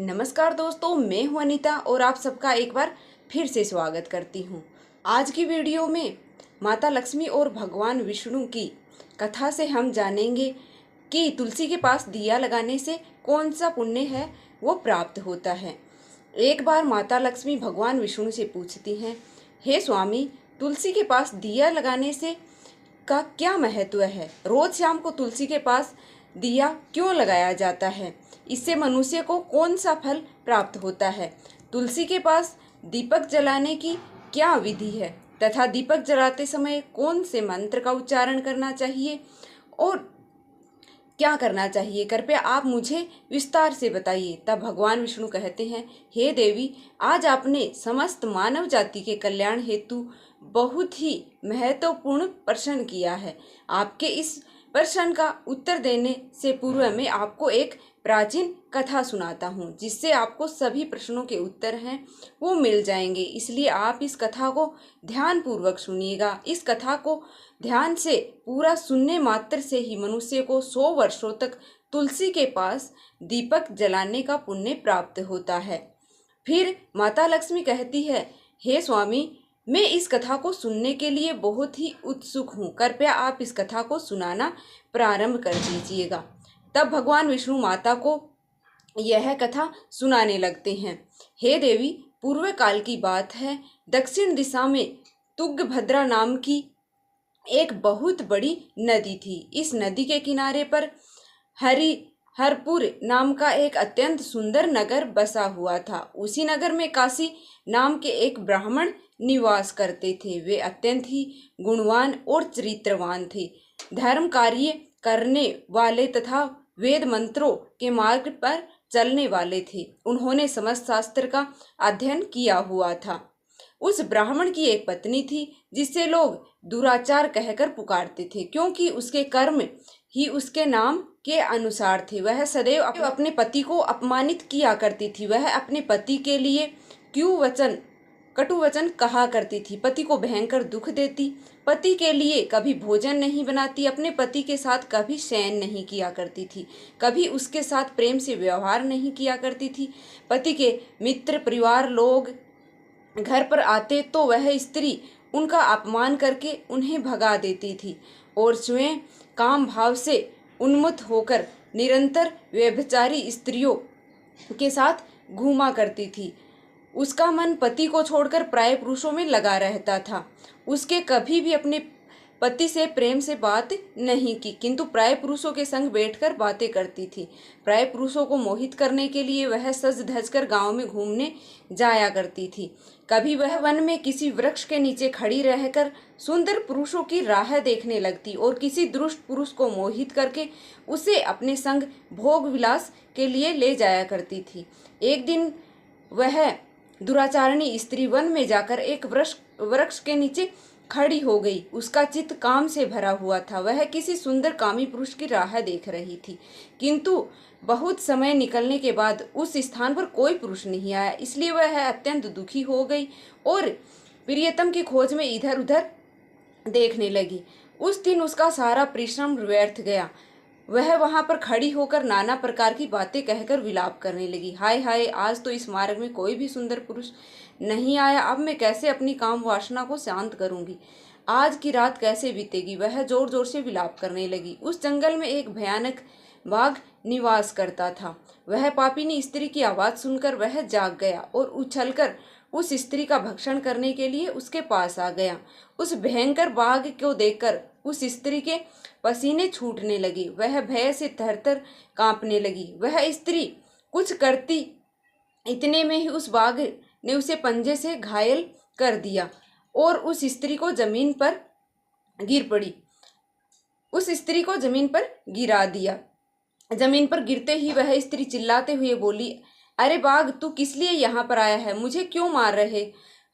नमस्कार दोस्तों, मैं हूं अनीता और आप सबका एक बार फिर से स्वागत करती हूं। आज की वीडियो में माता लक्ष्मी और भगवान विष्णु की कथा से हम जानेंगे कि तुलसी के पास दिया लगाने से कौन सा पुण्य है वो प्राप्त होता है। एक बार माता लक्ष्मी भगवान विष्णु से पूछती हैं, हे स्वामी, तुलसी के पास दिया लगाने से का क्या महत्व है? रोज शाम को तुलसी के पास दिया क्यों लगाया जाता है? इससे मनुष्य को कौन सा फल प्राप्त होता है? तुलसी के पास दीपक जलाने की क्या विधि है तथा दीपक जलाते समय कौन से मंत्र का उच्चारण करना चाहिए और क्या करना चाहिए? कृपया आप मुझे विस्तार से बताइए। तब भगवान विष्णु कहते हैं, हे देवी, आज आपने समस्त मानव जाति के कल्याण हेतु बहुत ही महत्वपूर्ण प्रश्न किया है। आपके इस प्रश्न का उत्तर देने से पूर्व मैं आपको एक प्राचीन कथा सुनाता हूँ, जिससे आपको सभी प्रश्नों के उत्तर हैं वो मिल जाएंगे। इसलिए आप इस कथा को ध्यान पूर्वक सुनिएगा। इस कथा को ध्यान से पूरा सुनने मात्र से ही मनुष्य को 100 वर्षों तक तुलसी के पास दीपक जलाने का पुण्य प्राप्त होता है। फिर माता लक्ष्मी कहती है, हे स्वामी, मैं इस कथा को सुनने के लिए बहुत ही उत्सुक हूँ। कृपया आप इस कथा को सुनाना प्रारंभ कर दीजिएगा। तब भगवान विष्णु माता को यह कथा सुनाने लगते हैं। हे देवी, पूर्व काल की बात है। दक्षिण दिशा में तुंगभद्रा नाम की एक बहुत बड़ी नदी थी। इस नदी के किनारे पर हरपुर नाम का एक अत्यंत सुंदर नगर बसा हुआ था। उसी नगर में काशी नाम के एक ब्राह्मण निवास करते थे। वे अत्यंत ही गुणवान और चरित्रवान थे, धर्म कार्य करने वाले तथा वेद मंत्रों के मार्ग पर चलने वाले थे। उन्होंने समस्त शास्त्र का अध्ययन किया हुआ था। उस ब्राह्मण की एक पत्नी थी, जिसे लोग दुराचार कहकर पुकारते थे, क्योंकि उसके कर्म ही उसके नाम के अनुसार थे। वह सदैव अपने पति को अपमानित किया करती थी। वह अपने पति के लिए कटु वचन कहा करती थी, पति को भयंकर दुख देती, पति के लिए कभी भोजन नहीं बनाती, अपने पति के साथ कभी शयन नहीं किया करती थी, कभी उसके साथ प्रेम से व्यवहार नहीं किया करती थी। पति के मित्र परिवार लोग घर पर आते तो वह स्त्री उनका अपमान करके उन्हें भगा देती थी और स्वयं काम भाव से उन्मत्त होकर निरंतर व्यभिचारी स्त्रियों के साथ घूमा करती थी। उसका मन पति को छोड़कर प्राय पुरुषों में लगा रहता था। उसके कभी भी अपने पति से प्रेम से बात नहीं की, किंतु प्राय पुरुषों के संग बैठकर बातें करती थी। प्राय पुरुषों को मोहित करने के लिए वह सज धज कर गाँव में घूमने जाया करती थी। कभी वह वन में किसी वृक्ष के नीचे खड़ी रहकर सुंदर पुरुषों की राह देखने लगती और किसी दुष्ट पुरुष को मोहित करके उसे अपने संग भोग विलास के लिए ले जाया करती थी। एक दिन वह दुराचारणी स्त्री वन में जाकर एक वृक्ष के नीचे खड़ी हो गई। उसका चित्त काम से भरा हुआ था। वह किसी सुंदर कामी पुरुष की राह देख रही थी, किंतु बहुत समय निकलने के बाद उस स्थान पर कोई पुरुष नहीं आया। इसलिए वह अत्यंत दुखी हो गई और प्रियतम की खोज में इधर उधर देखने लगी। उस दिन उसका सारा परिश्रम व्यर्थ गया। वह वहां पर खड़ी होकर नाना प्रकार की बातें कहकर विलाप करने लगी। हाय हाय, आज तो इस मार्ग में कोई भी सुंदर पुरुष नहीं आया। अब मैं कैसे अपनी काम वासना को शांत करूंगी? आज की रात कैसे बीतेगी? वह जोर जोर से विलाप करने लगी। उस जंगल में एक भयानक बाघ निवास करता था। वह पापिनी स्त्री की आवाज सुनकर वह जाग गया और उछलकर उस स्त्री का भक्षण करने के लिए उसके पास आ गया। उस भयंकर बाघ को देखकर उस स्त्री के पसीने छूटने लगे। वह भय से थरथर कांपने लगी। वह स्त्री कुछ करती इतने में ही उस बाघ ने उसे पंजे से घायल कर दिया और उस स्त्री को जमीन पर गिरा दिया। जमीन पर गिरते ही वह स्त्री चिल्लाते हुए बोली, अरे बाघ, तू किस लिए यहाँ पर आया है? मुझे क्यों मार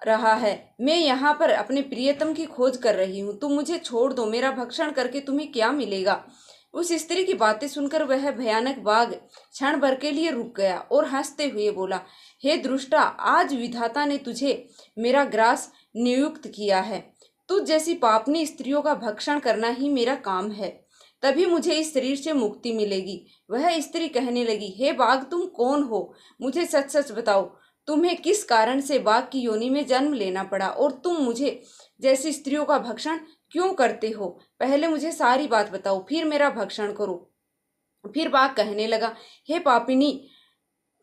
रहा है? मैं यहाँ पर अपने प्रियतम की खोज कर रही हूँ। तुम मुझे छोड़ दो। मेरा भक्षण करके तुम्हें क्या मिलेगा? उस स्त्री की बातें सुनकर वह भयानक बाघ क्षण भर के लिए रुक गया और हंसते हुए बोला, हे दुष्टा, आज विधाता ने तुझे मेरा ग्रास नियुक्त किया है। तुझ जैसी पापनी स्त्रियों का भक्षण करना ही मेरा काम है। तभी मुझे इस शरीर से मुक्ति मिलेगी। वह स्त्री कहने लगी, हे बाघ, तुम कौन हो? मुझे सच सच बताओ, तुम्हें किस कारण से बाघ की योनि में जन्म लेना पड़ा और तुम मुझे जैसी स्त्रियों का भक्षण क्यों करते हो? पहले मुझे सारी बात बताओ, फिर मेरा भक्षण करो। फिर बाघ कहने लगा, हे पापिनी,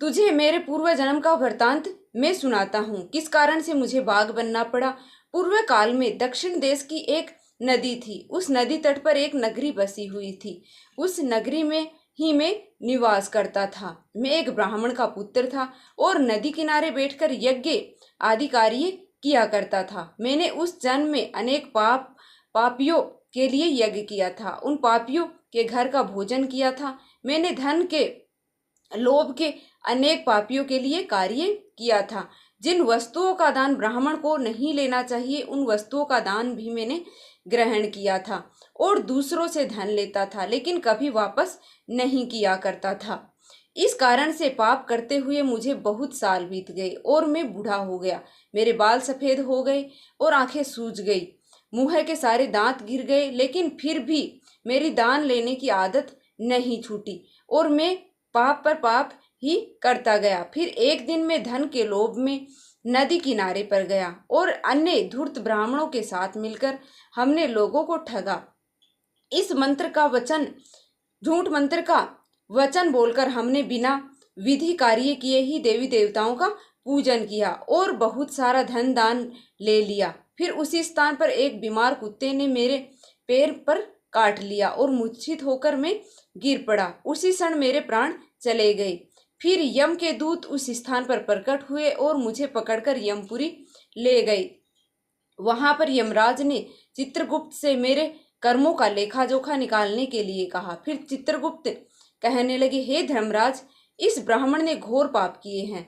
तुझे मेरे पूर्व जन्म का वृतांत मैं सुनाता हूँ, किस कारण से मुझे बाघ बनना पड़ा। पूर्व काल में दक्षिण देश की एक नदी थी। उस नदी तट पर एक नगरी बसी हुई थी। उस नगरी में ही मैं निवास करता था। मैं एक ब्राह्मण का पुत्र था और नदी किनारे बैठकर यज्ञ आदि कार्य किया करता था। मैंने उस जन्म में अनेक पापियों के लिए यज्ञ किया था। उन पापियों के घर का भोजन किया था। मैंने धन के लोभ के अनेक पापियों के लिए कार्य किया था। जिन वस्तुओं का दान ब्राह्मण को नहीं लेना चाहिए, उन वस्तुओं का दान भी मैंने ग्रहण किया था और दूसरों से धन लेता था, लेकिन कभी वापस नहीं किया करता था। इस कारण से पाप करते हुए मुझे बहुत साल बीत गए और मैं बूढ़ा हो गया। मेरे बाल सफेद हो गए और आंखें सूज गई। मुंह के सारे दांत गिर गए, लेकिन फिर भी मेरी दान लेने की आदत नहीं छूटी और मैं पाप पर पाप ही करता गया। फिर एक दिन मैं धन के लोभ में नदी किनारे पर गया और अन्य धूर्त ब्राह्मणों के साथ मिलकर हमने लोगों को ठगा। इस मंत्र का वचन, झूठ मंत्र का वचन बोलकर हमने बिना विधि कार्य किए ही देवी देवताओं का पूजन किया और बहुत सारा धन दान ले लिया। फिर उसी स्थान पर एक बीमार कुत्ते ने मेरे पैर पर काट लिया और मूर्छित होकर मैं गिर पड़ा। उसी क्षण मेरे प्राण चले गए। फिर यम के दूत उस स्थान पर प्रकट हुए और मुझे पकड़कर यमपुरी ले गए। वहां पर यमराज ने चित्रगुप्त से मेरे कर्मों का लेखा जोखा निकालने के लिए कहा। फिर चित्रगुप्त कहने लगे, हे धर्मराज, इस ब्राह्मण ने घोर पाप किए हैं।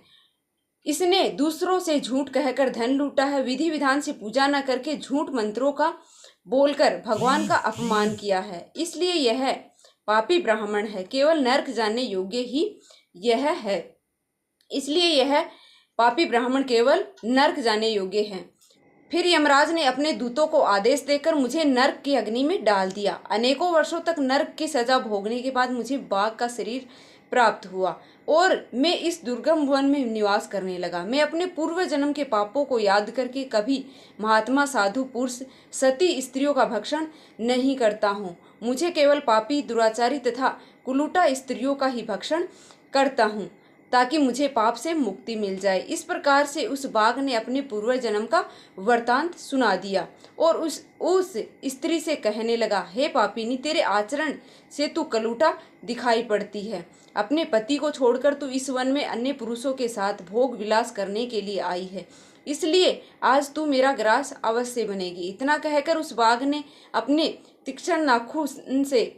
इसने दूसरों से झूठ कहकर धन लूटा है, विधि विधान से पूजा न करके झूठ मंत्रों का बोलकर भगवान का अपमान किया है, इसलिए यह पापी ब्राह्मण है। केवल नरक जाने योग्य ही यह है, इसलिए यह पापी ब्राह्मण केवल नरक जाने योग्य है। फिर यमराज ने अपने दूतों को आदेश देकर मुझे नरक की अग्नि में डाल दिया। अनेकों वर्षों तक नरक की सजा भोगने के बाद मुझे बाघ का शरीर प्राप्त हुआ और मैं इस दुर्गम वन में निवास करने लगा। मैं अपने पूर्व जन्म के पापों को याद करके कभी महात्मा, साधु पुरुष, सती स्त्रियों का भक्षण नहीं करता हूँ। मुझे केवल पापी, दुराचारी तथा कुलूटा स्त्रियों का ही भक्षण करता हूँ ताकि मुझे पाप से मुक्ति मिल जाए। इस प्रकार से उस बाघ ने अपने पूर्व जन्म का वृतांत सुना दिया और उस स्त्री से कहने लगा, हे पापिनी, तेरे आचरण से तू कलूटा दिखाई पड़ती है। अपने पति को छोड़कर तू इस वन में अन्य पुरुषों के साथ भोग विलास करने के लिए आई है, इसलिए आज तू मेरा ग्रास अवश्य बनेगी। इतना कहकर उस बाघ ने अपने तीक्ष्ण नाखून से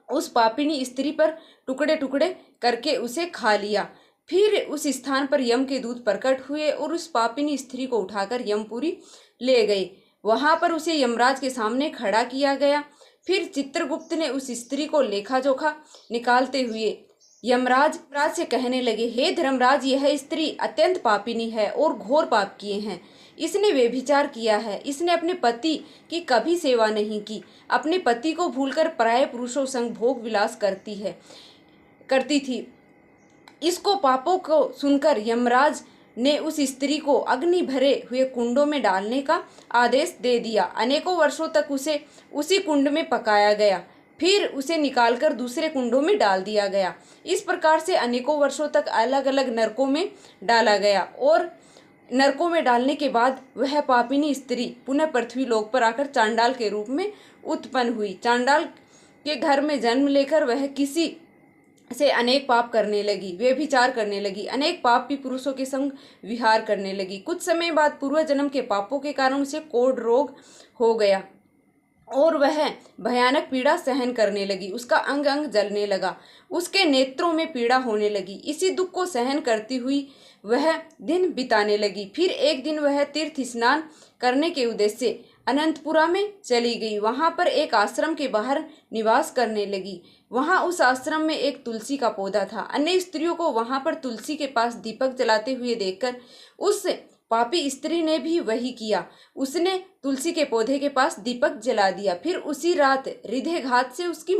उस पापिनी स्त्री पर टुकड़े टुकड़े करके उसे खा लिया। फिर उस स्थान पर यम के दूत प्रकट हुए और उस पापिनी स्त्री को उठाकर यमपुरी ले गए। वहां पर उसे यमराज के सामने खड़ा किया गया। फिर चित्रगुप्त ने उस स्त्री को लेखा जोखा निकालते हुए यमराज से कहने लगे, हे धर्मराज, यह स्त्री अत्यंत पापिनी है और घोर पाप किए हैं। इसने व्यभिचार किया है। इसने अपने पति की कभी सेवा नहीं की। अपने पति को भूलकर पराये पुरुषों संग भोग विलास करती थी। इसको पापों को सुनकर यमराज ने उस स्त्री को अग्नि भरे हुए कुंडों में डालने का आदेश दे दिया। अनेकों वर्षों तक उसे उसी कुंड में पकाया गया, फिर उसे निकालकर दूसरे कुंडों में डाल दिया गया। इस प्रकार से अनेकों वर्षों तक अलग अलग नरकों में डाला गया और नरकों में डालने के बाद वह पापिनी स्त्री पुनः पृथ्वी लोक पर आकर चांडाल के रूप में उत्पन्न हुई। चांडाल के घर में जन्म लेकर वह किसी से अनेक पाप करने लगी, व्यभिचार करने लगी, अनेक पापी पुरुषों के संग विहार करने लगी। कुछ समय बाद पूर्व जन्म के पापों के कारण उसे कोढ़ रोग हो गया और वह भयानक पीड़ा सहन करने लगी। उसका अंग अंग जलने लगा, उसके नेत्रों में पीड़ा होने लगी। इसी दुख को सहन करती हुई वह दिन बिताने लगी। फिर एक दिन वह तीर्थ स्नान करने के उद्देश्य से अनंतपुरा में चली गई। वहां पर एक आश्रम के बाहर निवास करने लगी। वहां उस आश्रम में एक तुलसी का पौधा था। अन्य स्त्रियों को वहां पर तुलसी के पास दीपक जलाते हुए देखकर उस पापी स्त्री ने भी वही किया। उसने तुलसी के पौधे के पास दीपक जला दिया। फिर उसी रात हृदयघात से उसकी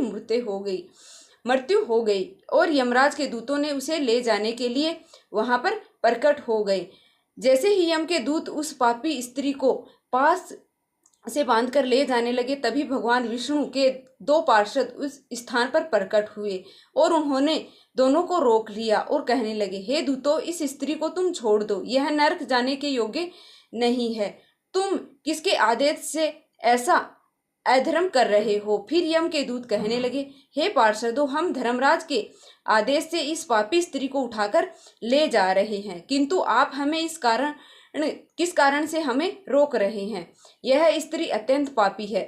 मृत्यु हो गई और यमराज के दूतों ने उसे ले जाने के लिए वहां पर प्रकट हो गए। जैसे ही यम के दूत उस पापी स्त्री को पास से बांधकर ले जाने लगे, तभी भगवान विष्णु के 2 पार्षद उस स्थान पर प्रकट हुए और उन्होंने दोनों को रोक लिया और कहने लगे, हे दूतों, इस स्त्री को तुम छोड़ दो, यह नरक जाने के योग्य नहीं है। तुम किसके आदेश से ऐसा अधर्म कर रहे हो? फिर यम के दूत कहने लगे, हे पार्षदों, हम धर्मराज के आदेश से इस पापी स्त्री को उठाकर ले जा रहे हैं, किंतु आप हमें किस कारण से हमें रोक रहे हैं? यह स्त्री अत्यंत पापी है,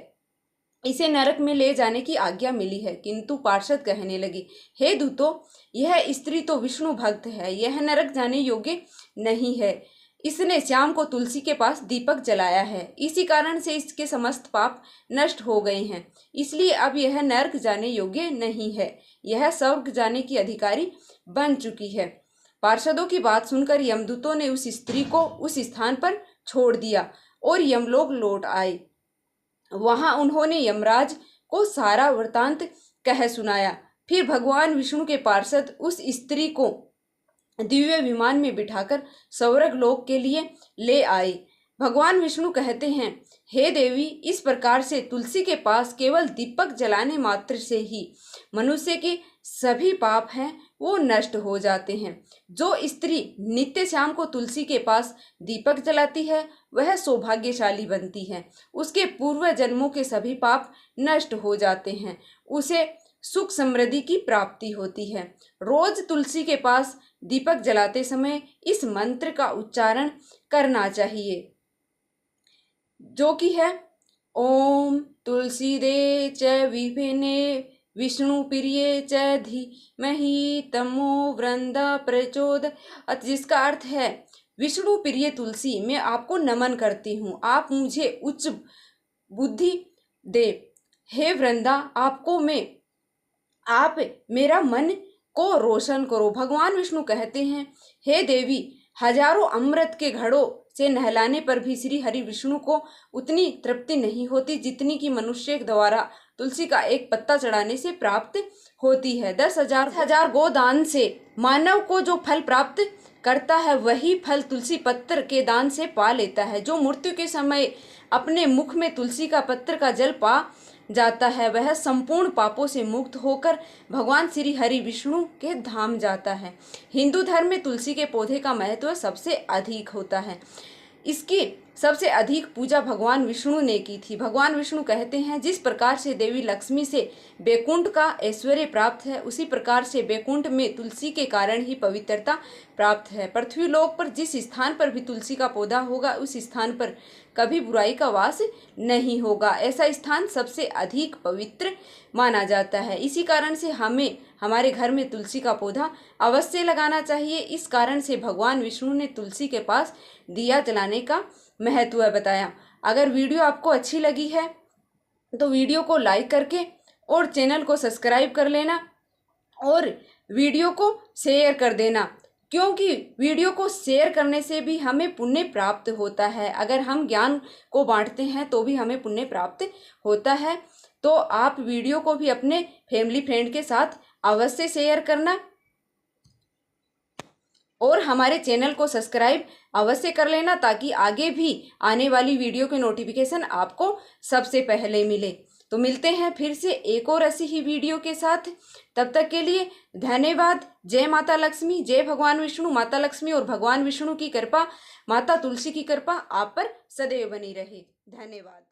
इसे नरक में ले जाने की आज्ञा मिली है। किंतु पार्षद कहने लगे, हे दूतों, यह स्त्री तो विष्णु भक्त है, यह नरक जाने योग्य नहीं है। इसने शाम को तुलसी के पास दीपक जलाया है, इसी कारण से इसके समस्त पाप नष्ट हो गए हैं, इसलिए अब यह नरक जाने योग्य नहीं है, यह स्वर्ग जाने की अधिकारी बन चुकी है। पार्षदों की बात सुनकर यमदूतों ने उस स्त्री को उस स्थान पर छोड़ दिया और यमलोक लौट आए। वहां उन्होंने यमराज को सारा वृतांत कह सुनाया। फिर भगवान विष्णु के पार्षद उस स्त्री को दिव्य विमान में बिठाकर स्वर्ग लोक के लिए ले आए। भगवान विष्णु कहते हैं, हे देवी, इस प्रकार से तुलसी के पास केवल दीपक जलाने मात्र से ही मनुष्य के सभी पाप हैं वो नष्ट हो जाते हैं। जो स्त्री नित्य शाम को तुलसी के पास दीपक जलाती है वह सौभाग्यशाली बनती है, उसके पूर्व जन्मों के सभी पाप नष्ट हो जाते हैं, उसे सुख समृद्धि की प्राप्ति होती है। रोज तुलसी के पास दीपक जलाते समय इस मंत्र का उच्चारण करना चाहिए, जो कि है ओम तुलसी दे च विपिने विष्णु प्रिय च धीमहि तमो वृंदा प्रचोदयात्, जिसका अर्थ है, विष्णु प्रिय तुलसी, मैं आपको नमन करती हूँ, आप मुझे उच्च बुद्धि दे। हे वृंदा, आप मेरा मन को रोशन करो। भगवान विष्णु कहते हैं, हे देवी, हजारों अमृत के घड़ों से नहलाने पर भी श्री हरि विष्णु को उतनी तृप्ति नहीं होती जितनी कि मनुष्य द्वारा तुलसी का एक पत्ता चढ़ाने से प्राप्त होती है। 10,000 गोदान से मानव को जो फल प्राप्त करता है वही फल तुलसी पत्र के दान से पा लेता है। जो मृत्यु के समय अपने मुख में तुलसी का पत्र का जल पा जाता है वह संपूर्ण पापों से मुक्त होकर भगवान श्री हरि विष्णु के धाम जाता है। हिंदू धर्म में तुलसी के पौधे का महत्व सबसे अधिक होता है। इसकी सबसे अधिक पूजा भगवान विष्णु ने की थी। भगवान विष्णु कहते हैं, जिस प्रकार से देवी लक्ष्मी से बैकुंठ का ऐश्वर्य प्राप्त है, उसी प्रकार से बैकुंठ में तुलसी के कारण ही पवित्रता प्राप्त है। पृथ्वी लोक पर जिस स्थान पर भी तुलसी का पौधा होगा उस स्थान पर कभी बुराई का वास नहीं होगा। ऐसा स्थान सबसे अधिक पवित्र माना जाता है। इसी कारण से हमें हमारे घर में तुलसी का पौधा अवश्य लगाना चाहिए। इस कारण से भगवान विष्णु ने तुलसी के पास दिया जलाने का महत्व बताया। अगर वीडियो आपको अच्छी लगी है तो वीडियो को लाइक करके और चैनल को सब्सक्राइब कर लेना और वीडियो को शेयर कर देना, क्योंकि वीडियो को शेयर करने से भी हमें पुण्य प्राप्त होता है। अगर हम ज्ञान को बांटते हैं तो भी हमें पुण्य प्राप्त होता है। तो आप वीडियो को भी अपने फैमिली फ्रेंड के साथ अवश्य शेयर करना और हमारे चैनल को सब्सक्राइब अवश्य कर लेना, ताकि आगे भी आने वाली वीडियो के नोटिफिकेशन आपको सबसे पहले मिले। तो मिलते हैं फिर से एक और ऐसी ही वीडियो के साथ। तब तक के लिए धन्यवाद। जय माता लक्ष्मी, जय भगवान विष्णु। माता लक्ष्मी और भगवान विष्णु की कृपा, माता तुलसी की कृपा आप पर सदैव बनी रहे। धन्यवाद।